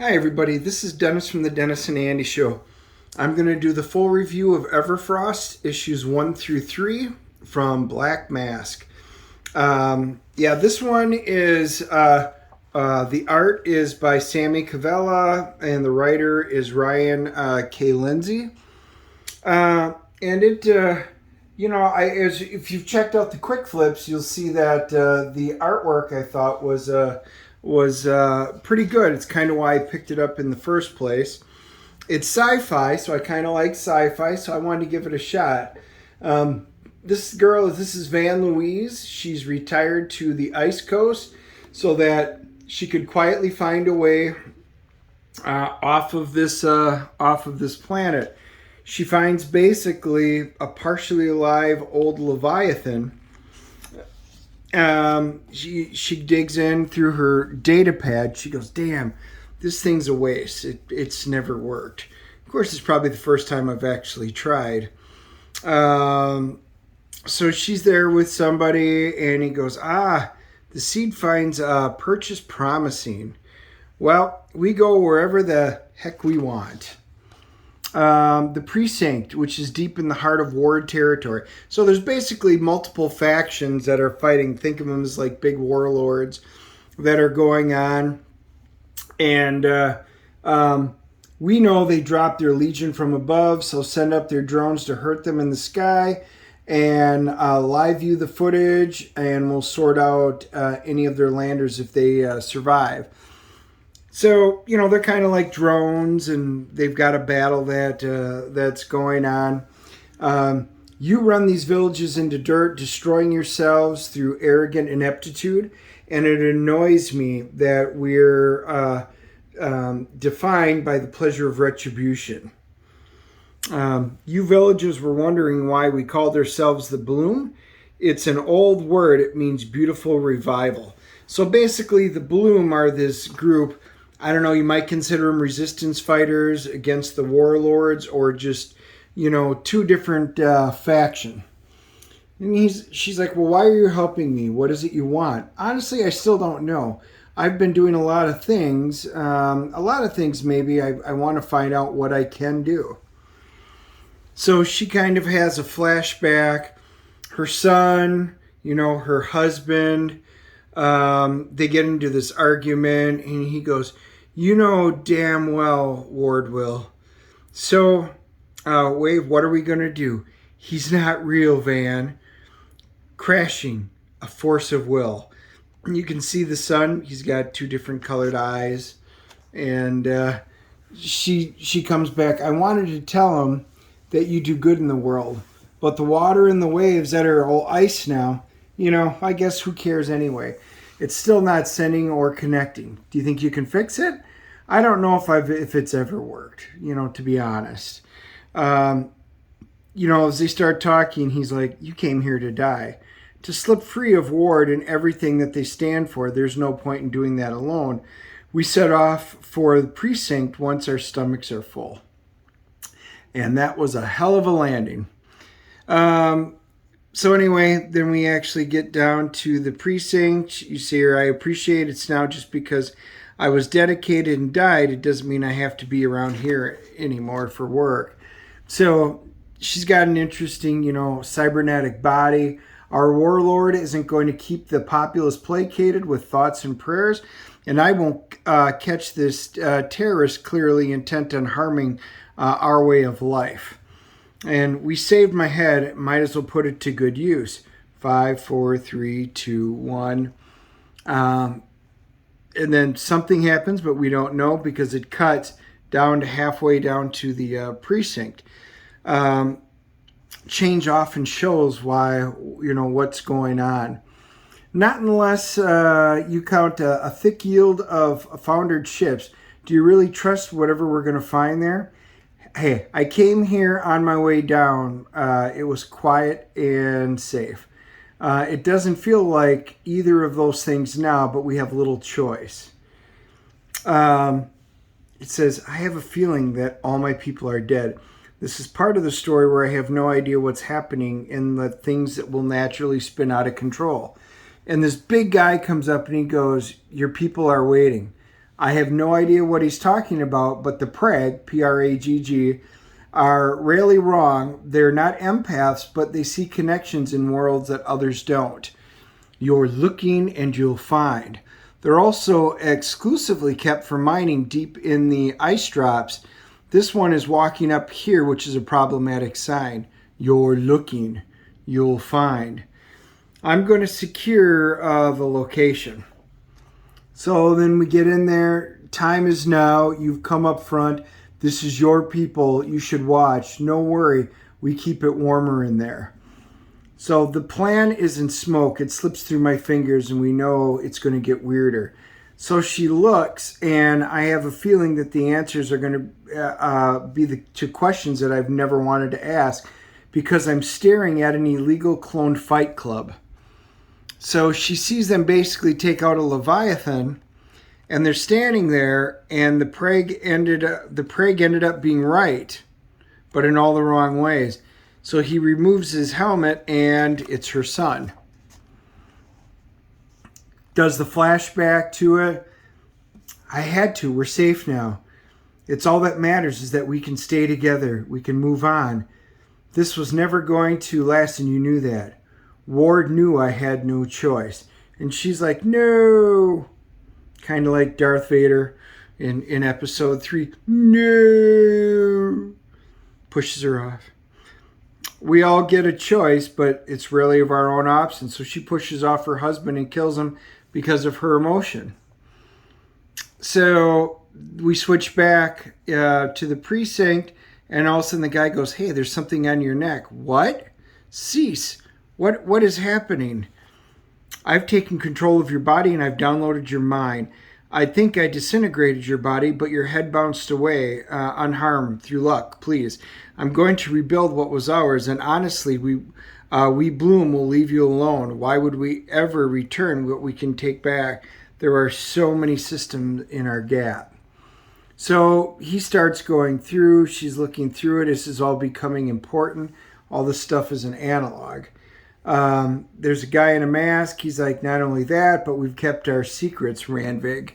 Hi everybody, this is Dennis from the Dennis and Andy Show. I'm going to do the full review of Everfrost, issues 1 through 3 from Black Mask. This one is, the art is by Sami Kivela and the writer is Ryan K Lindsay. If you've checked out the quick flips, you'll see that the artwork I thought was pretty good. It's kind of why I picked it up in the first place. It's sci-fi, so I kind of like sci-fi, so I wanted to give it a shot. This is Louise. She's retired to the ice coast so that she could quietly find a way off of this planet. She finds basically a partially alive old leviathan. She digs in through her data pad. She goes, damn, this thing's a waste. It's never worked. Of course, it's probably the first time I've actually tried. So she's there with somebody and he goes, the seed finds purchase promising. Well, we go wherever the heck we want. The precinct, which is deep in the heart of Ward territory. So there's basically multiple factions that are fighting. Think of them as like big warlords that are going on. And we know they dropped their legion from above, so send up their drones to hurt them in the sky and live view the footage, and we'll sort out any of their landers if they survive. So, they're kind of like drones, and they've got a battle that's going on. You run these villages into dirt, destroying yourselves through arrogant ineptitude, and it annoys me that we're defined by the pleasure of retribution. You villagers were wondering why we called ourselves the Bloom. It's an old word. It means beautiful revival. So basically, the Bloom are this group. I don't know, you might consider them resistance fighters against the Warlords, or just, two different factions. And she's like, well, why are you helping me? What is it you want? Honestly, I still don't know. I've been doing a lot of things. Maybe I want to find out what I can do. So she kind of has a flashback. Her son, her husband, they get into this argument, and he goes, damn well, Ward will. So, Wave, what are we going to do? He's not real, Van. Crashing, a force of will. You can see the son. He's got two different colored eyes. And she comes back. I wanted to tell him that you do good in the world. But the water and the waves that are all ice now, I guess who cares anyway? It's still not sending or connecting. Do you think you can fix it? I don't know if it's ever worked, to be honest. As they start talking, he's like, you came here to die. To slip free of Ward and everything that they stand for, there's no point in doing that alone. We set off for the precinct once our stomachs are full. And that was a hell of a landing. So anyway, then we actually get down to the precinct. You see her, I appreciate it's now just because I was dedicated and died. It doesn't mean I have to be around here anymore for work. So she's got an interesting, cybernetic body. Our warlord isn't going to keep the populace placated with thoughts and prayers. And I won't catch this terrorist clearly intent on harming our way of life. And we saved my head. Might as well put it to good use. 5, 4, 3, 2, 1. And then something happens, but we don't know because it cuts down to halfway down to the precinct. Change often shows why, what's going on. Not unless you count a thick yield of foundered ships. Do you really trust whatever we're going to find there? Hey, I came here on my way down. It was quiet and safe. It doesn't feel like either of those things now, but we have little choice. It says, I have a feeling that all my people are dead. This is part of the story where I have no idea what's happening and the things that will naturally spin out of control. And this big guy comes up and he goes, your people are waiting. I have no idea what he's talking about, but the Prag, Pragg, are rarely wrong. They're not empaths, but they see connections in worlds that others don't. You're looking and you'll find. They're also exclusively kept for mining deep in the ice drops. This one is walking up here, which is a problematic sign. You're looking, you'll find. I'm going to secure the location. So then we get in there. Time is now. You've come up front. This is your people. You should watch. No worry. We keep it warmer in there. So the plan is in smoke. It slips through my fingers and we know it's going to get weirder. So she looks, and I have a feeling that the answers are going to be to questions that I've never wanted to ask, because I'm staring at an illegal clone fight club. So she sees them basically take out a leviathan, and they're standing there, and the Prag ended up being right, but in all the wrong ways. So he removes his helmet, and it's her son. Does the flashback to it. I had to. We're safe now. It's all that matters, is that we can stay together. We can move on. This was never going to last, and you knew that. Ward knew I had no choice. And she's like, no. Kind of like Darth Vader in episode 3. No. Pushes her off. We all get a choice, but it's rarely of our own option. So she pushes off her husband and kills him because of her emotion. So we switch back to the precinct, and all of a sudden the guy goes, hey, there's something on your neck. What? Cease. What is happening? I've taken control of your body and I've downloaded your mind. I think I disintegrated your body, but your head bounced away unharmed through luck. Please, I'm going to rebuild what was ours, and honestly, we Bloom will leave you alone. Why would we ever return what we can take back? There are so many systems in our gap. So he starts going through. She's looking through it. This is all becoming important. All this stuff is an analog. There's a guy in a mask. He's like, not only that, but we've kept our secrets, Randvig.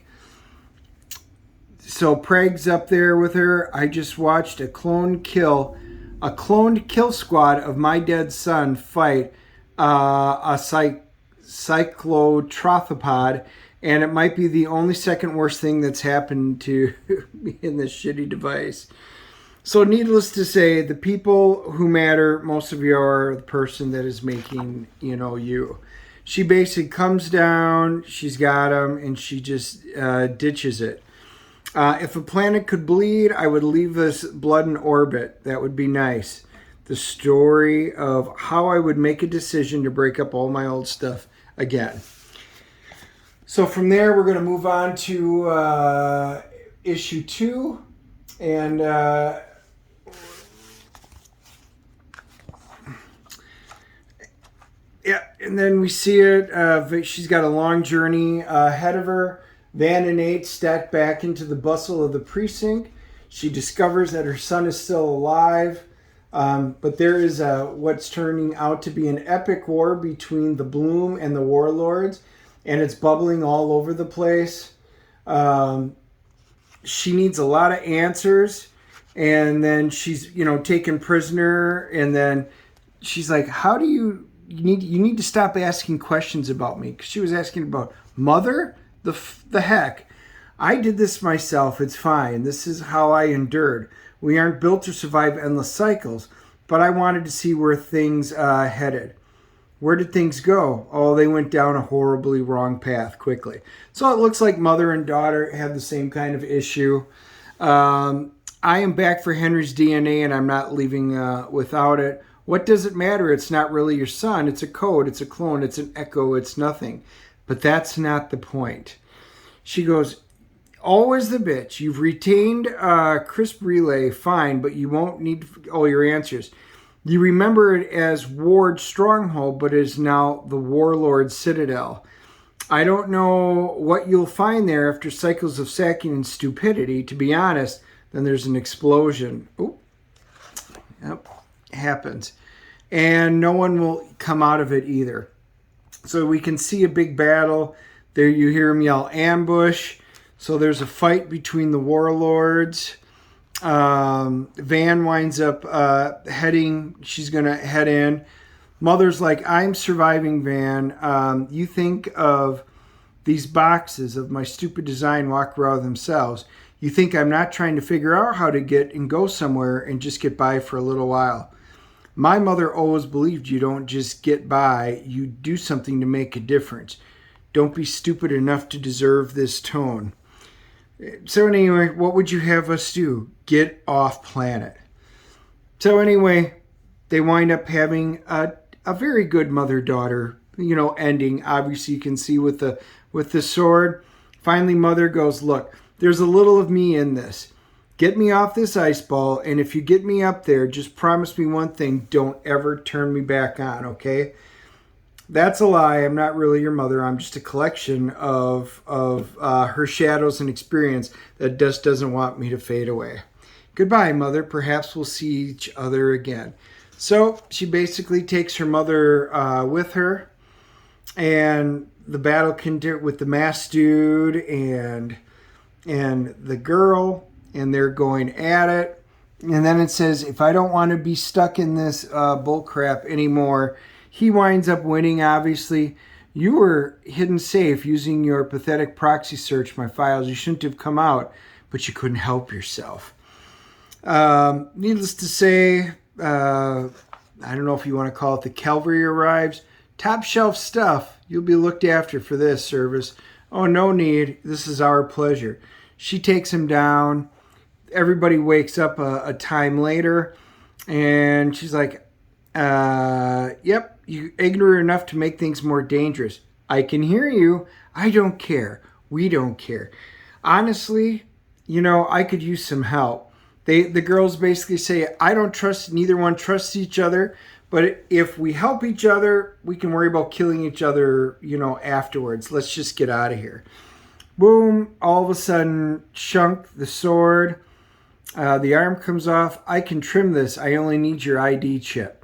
So Prag's up there with her. I just watched a cloned kill squad of my dead son fight a cyclotrothopod, and it might be the only second worst thing that's happened to me in this shitty device. So needless to say, the people who matter, most of you are the person that is making, you. She basically comes down, she's got him, and she just ditches it. If a planet could bleed, I would leave this blood in orbit. That would be nice. The story of how I would make a decision to break up all my old stuff again. So from there, we're going to move on to issue 2. And and then we see it. She's got a long journey ahead of her. Van and Nate step back into the bustle of the precinct. She discovers that her son is still alive. But there is what's turning out to be an epic war between the Bloom and the Warlords. And it's bubbling all over the place. She needs a lot of answers. And then she's, taken prisoner. And then she's like, how do you need to stop asking questions about me? Because she was asking about mother? The heck? I did this myself. It's fine. This is how I endured. We aren't built to survive endless cycles. But I wanted to see where things headed. Where did things go? Oh, they went down a horribly wrong path quickly. So it looks like mother and daughter have the same kind of issue. I am back for Henry's DNA, and I'm not leaving without it. What does it matter? It's not really your son. It's a code. It's a clone. It's an echo. It's nothing. But that's not the point. She goes, always the bitch. You've retained crisp relay, fine, but you won't need all your answers. You remember it as Ward's stronghold, but it is now the Warlord's citadel. I don't know what you'll find there after cycles of sacking and stupidity. To be honest, then there's an explosion. Oop. Yep, happens. And no one will come out of it either. So we can see a big battle. There you hear him yell, ambush. So there's a fight between the Warlords. Van winds up she's going to head in. Mother's like, I'm surviving, Van. You think of these boxes of my stupid design walk around themselves. You think I'm not trying to figure out how to get and go somewhere and just get by for a little while. My mother always believed you don't just get by, you do something to make a difference. Don't be stupid enough to deserve this tone. So anyway, what would you have us do? Get off planet. So anyway, they wind up having a very good mother-daughter, ending. Obviously, you can see with the sword. Finally, Mother goes, look, there's a little of me in this. Get me off this ice ball, and if you get me up there, just promise me one thing. Don't ever turn me back on, okay? That's a lie. I'm not really your mother. I'm just a collection of her shadows and experience that just doesn't want me to fade away. Goodbye, Mother. Perhaps we'll see each other again. So she basically takes her mother with her, and the battle with the masked dude and the girl, and they're going at it. And then it says, if I don't want to be stuck in this bull crap anymore, he winds up winning, obviously. You were hidden safe using your pathetic proxy search my files. You shouldn't have come out, but you couldn't help yourself. Needless to say, I don't know if you want to call it the cavalry arrives. Top shelf stuff. You'll be looked after for this service. Oh, no need. This is our pleasure. She takes him down. Everybody wakes up a time later, and she's like, yep, you're ignorant enough to make things more dangerous. I can hear you. I don't care. We don't care. Honestly, I could use some help. The girls basically say, I don't trust, neither one trusts each other, but if we help each other, we can worry about killing each other, afterwards. Let's just get out of here. Boom, all of a sudden, Shunk, the sword, the arm comes off. I can trim this. I only need your ID chip.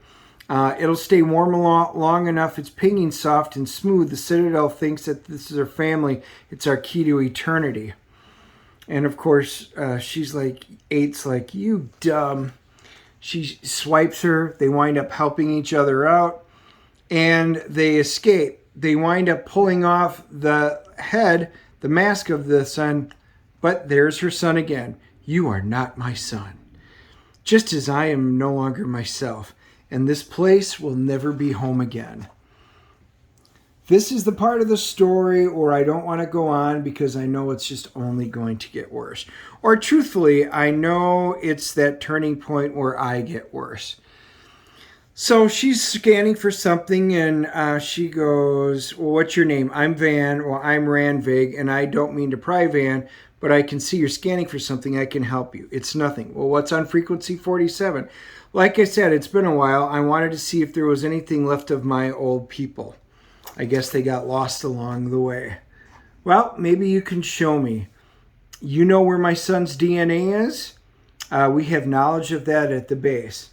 It'll stay warm long enough. It's pinging soft and smooth. The Citadel thinks that this is our family. It's our key to eternity. And of course, she's like, Eight's like, you dumb. She swipes her. They wind up helping each other out. And they escape. They wind up pulling off the mask of the son. But there's her son again. You are not my son. Just as I am no longer myself. And this place will never be home again. This is the part of the story where I don't want to go on because I know it's just only going to get worse. Or truthfully, I know it's that turning point where I get worse. So she's scanning for something and she goes, well, what's your name? I'm Van. Well, I'm Ranvig, and I don't mean to pry, Van, but I can see you're scanning for something. I can help you. It's nothing. Well, what's on frequency 47? Like I said, it's been a while. I wanted to see if there was anything left of my old people. I guess they got lost along the way. Well, maybe you can show me. You know where my son's DNA is? We have knowledge of that at the base.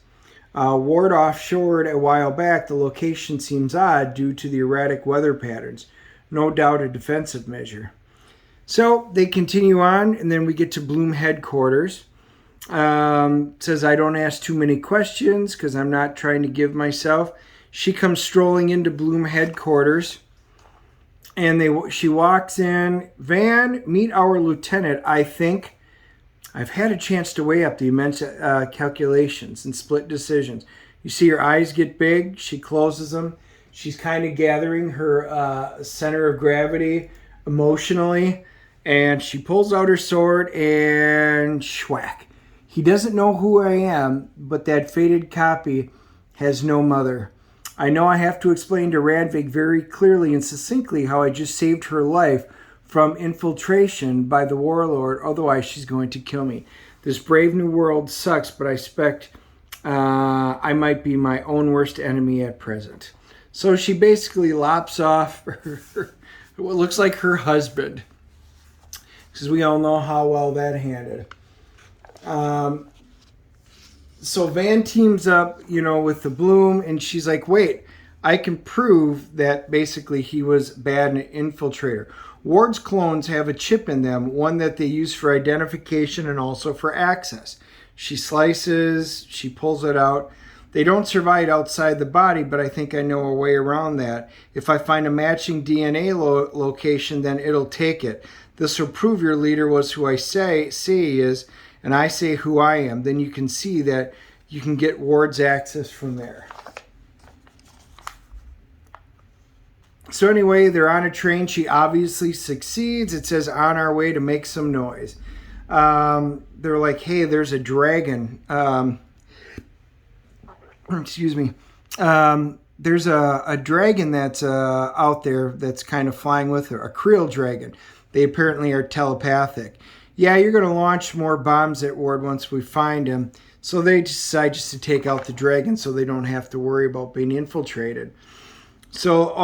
Ward offshored a while back. The location seems odd due to the erratic weather patterns. No doubt a defensive measure. So they continue on, and then we get to Bloom headquarters. Says I don't ask too many questions because I'm not trying to give myself. She comes strolling into Bloom headquarters, and she walks in. Van, meet our lieutenant. I think I've had a chance to weigh up the immense calculations and split decisions. You see her eyes get big. She closes them. She's kind of gathering her center of gravity emotionally, and she pulls out her sword and schwack. He doesn't know who I am, but that faded copy has no mother. I know I have to explain to Ranvig very clearly and succinctly how I just saved her life from infiltration by the Warlord, otherwise she's going to kill me. This brave new world sucks, but I expect I might be my own worst enemy at present. So she basically lops off what looks like her husband, because we all know how well that handed. So Van teams up, with the Bloom, and she's like, wait, I can prove that basically he was bad and an infiltrator. Ward's clones have a chip in them, one that they use for identification and also for access. She slices, she pulls it out. They don't survive outside the body, but I think I know a way around that. If I find a matching DNA location, then it'll take it. This will prove your leader was who I say he is, and I say who I am. Then you can see that you can get Ward's access from there. So anyway, they're on a train. She obviously succeeds. It says on our way to make some noise. They're like, hey, there's a dragon. Excuse me. There's a dragon that's out there that's kind of flying with her, a Creel dragon. They apparently are telepathic. Yeah, you're going to launch more bombs at Ward once we find him. So they decide just to take out the dragon so they don't have to worry about being infiltrated. So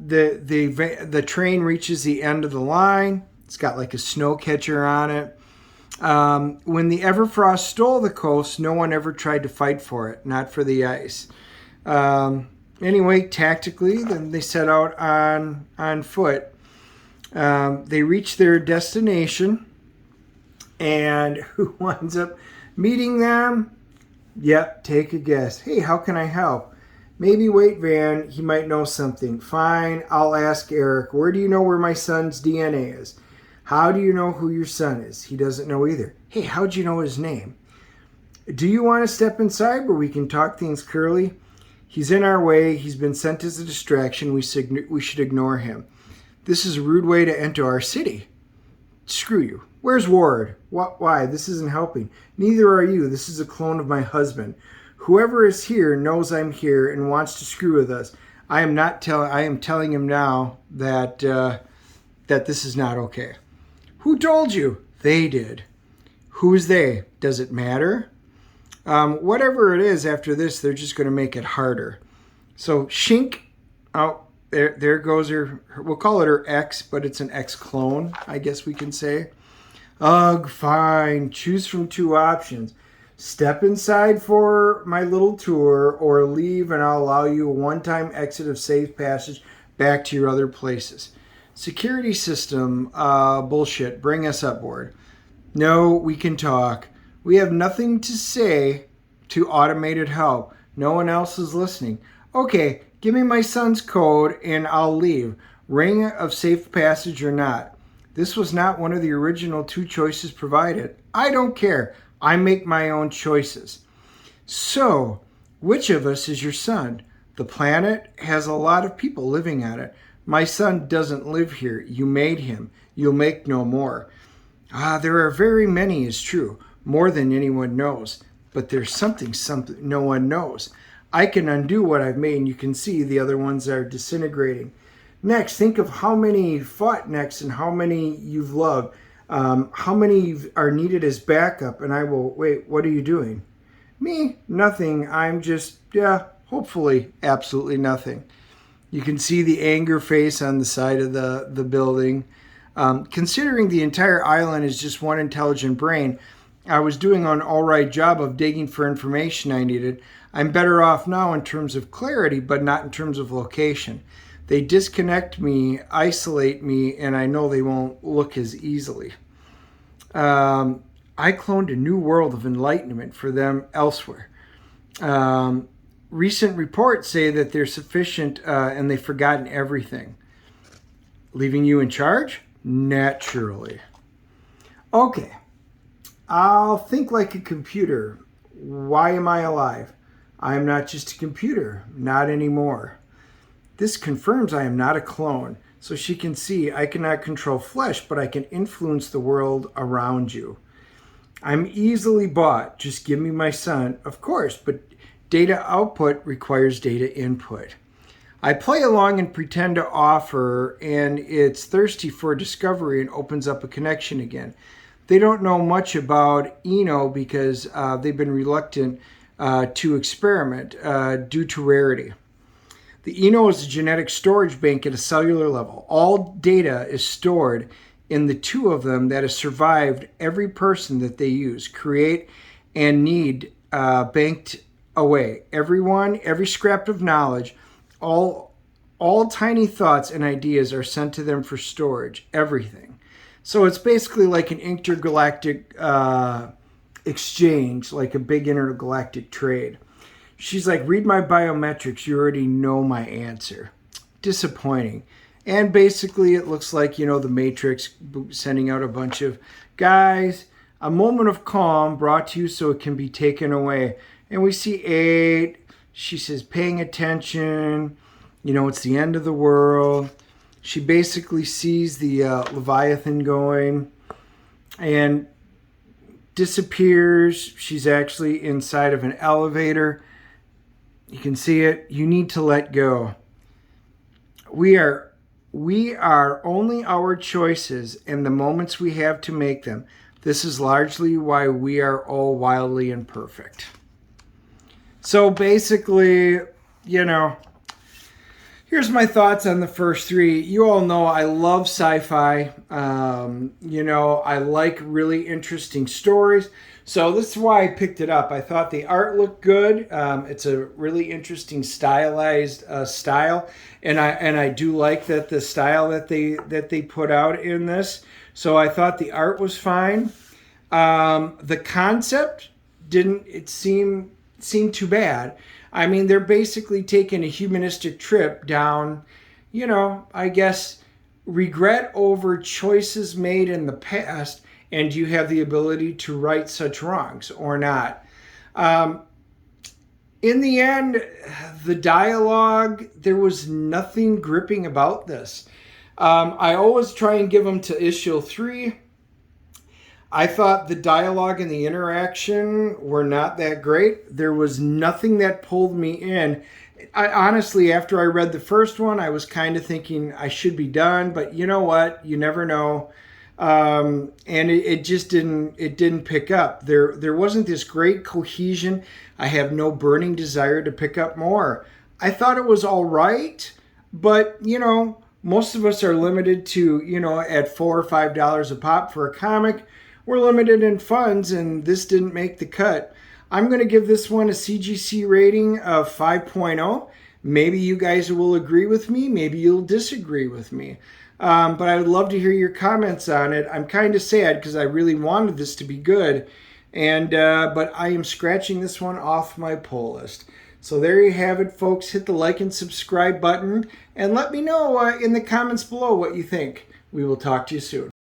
the train reaches the end of the line. It's got like a snow catcher on it. When the Everfrost stole the coast, no one ever tried to fight for it, not for the ice. Anyway, tactically, then they set out on foot. They reach their destination, and who winds up meeting them? Yep, take a guess. Hey, how can I help? Maybe wait, Van. He might know something. Fine, I'll ask Eric. Where do you know where my son's DNA is? How do you know who your son is? He doesn't know either. Hey, how'd you know his name? Do you want to step inside where we can talk things clearly? He's in our way. He's been sent as a distraction. We should ignore him. This is a rude way to enter our city. Screw you. Where's Ward? Why? This isn't helping. Neither are you. This is a clone of my husband. Whoever is here knows I'm here and wants to screw with us. I am telling him now that this is not okay. Who told you? They did. Who's they? Does it matter? Whatever it is after this, they're just going to make it harder. So Shink, oh, there goes her, we'll call it her ex, but it's an ex-clone, I guess we can say. Ugh, fine. Choose from two options. Step inside for my little tour or leave and I'll allow you a one-time exit of safe passage back to your other places. Security system, bullshit. Bring us up, Ward. No, we can talk. We have nothing to say to automated help. No one else is listening. Okay, give me my son's code and I'll leave. Ring of safe passage or not. This was not one of the original two choices provided. I don't care. I make my own choices. So, which of us is your son? The planet has a lot of people living on it. My son doesn't live here. You made him. You'll make no more. There are very many, is true. More than anyone knows. But there's something no one knows. I can undo what I've made, and you can see the other ones are disintegrating. Next, think of how many fought next and how many you've loved. How many are needed as backup? And I will, wait, what are you doing? Me? Nothing. I'm just, hopefully absolutely nothing. You can see the anger face on the side of the building. Considering the entire island is just one intelligent brain, I was doing an all right job of digging for information I needed. I'm better off now in terms of clarity, but not in terms of location. They disconnect me, isolate me, and I know they won't look as easily. I cloned a new world of enlightenment for them elsewhere. Recent reports say that they're sufficient and they've forgotten everything. Leaving you in charge? Naturally. Okay. I'll think like a computer. Why am I alive? I am not just a computer. Not anymore. This confirms I am not a clone. So she can see I cannot control flesh, but I can influence the world around you. I'm easily bought. Just give me my son. Of course, but data output requires data input. I play along and pretend to offer, and it's thirsty for discovery and opens up a connection again. They don't know much about Eno because they've been reluctant to experiment due to rarity. The Eno is a genetic storage bank at a cellular level. All data is stored in the two of them that has survived every person that they use, create, and need banked away. Everyone, every scrap of knowledge, all all tiny thoughts and ideas are sent to them for storage, everything. So it's basically like an intergalactic exchange, like a big intergalactic trade. She's like, read my biometrics, you already know my answer. Disappointing. And basically it looks like, the Matrix sending out a bunch of guys, a moment of calm brought to you so it can be taken away. And we see 8. She says, paying attention. It's the end of the world. She basically sees the Leviathan going and disappears. She's actually inside of an elevator. You can see it. You need to let go. We are only our choices and the moments we have to make them. This is largely why we are all wildly imperfect. So basically, here's my thoughts on the first 3. You all know I love sci-fi. I like really interesting stories. So this is why I picked it up. I thought the art looked good. It's a really interesting stylized style. And I do like that the style that they put out in this. So I thought the art was fine. The concept didn't seem too bad. I mean, they're basically taking a humanistic trip down, I guess, regret over choices made in the past, and you have the ability to right such wrongs or not. In the end, the dialogue, there was nothing gripping about this. I always try and give them to Ishil 3. I thought the dialogue and the interaction were not that great. There was nothing that pulled me in. Honestly, after I read the first one, I was kind of thinking I should be done, but you know what? You never know. And it just didn't pick up. There wasn't this great cohesion. I have no burning desire to pick up more. I thought it was all right, but most of us are limited to, at $4 or $5 a pop for a comic. We're limited in funds, and this didn't make the cut. I'm going to give this one a CGC rating of 5.0. Maybe you guys will agree with me. Maybe you'll disagree with me. But I would love to hear your comments on it. I'm kind of sad because I really wanted this to be good. But I am scratching this one off my pull list. So there you have it, folks. Hit the like and subscribe button. And let me know in the comments below what you think. We will talk to you soon.